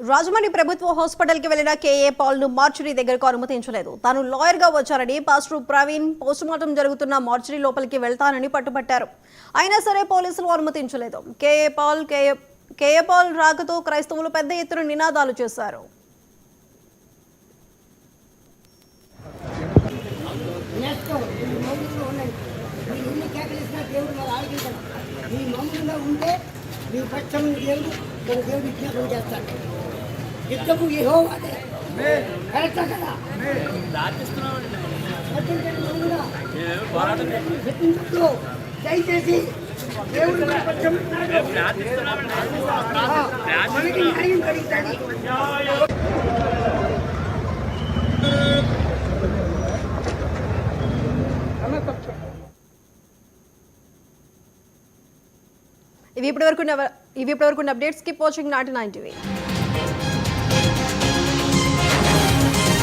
రాజమండ్రి ప్రభుత్వ హాస్పిటల్కి వెళ్లిన కేఏ పాల్ను మార్చురీ దగ్గరకు అనుమతించలేదు. తాను లాయర్గా వచ్చారని పాస్టర్ ప్రవీణ్ పోస్టుమార్టం జరుగుతున్న మార్చురీ లోపలికి వెళ్తానని పట్టుబట్టారు. అయినా సరే పోలీసులు అనుమతించలేదు. కేఏ పాల్ రాకతో క్రైస్తవులు పెద్ద ఎత్తున నినాదాలు చేశారు. యుద్ధము యెహోవాదే. కరెక్ట్ కదా? దయచేసి దేవుడు మన పక్షం మనకి న్యాయం కలిగించాలి. ఇవి ఇప్పటివరకు అప్డేట్స్. Keep watching 99 TV.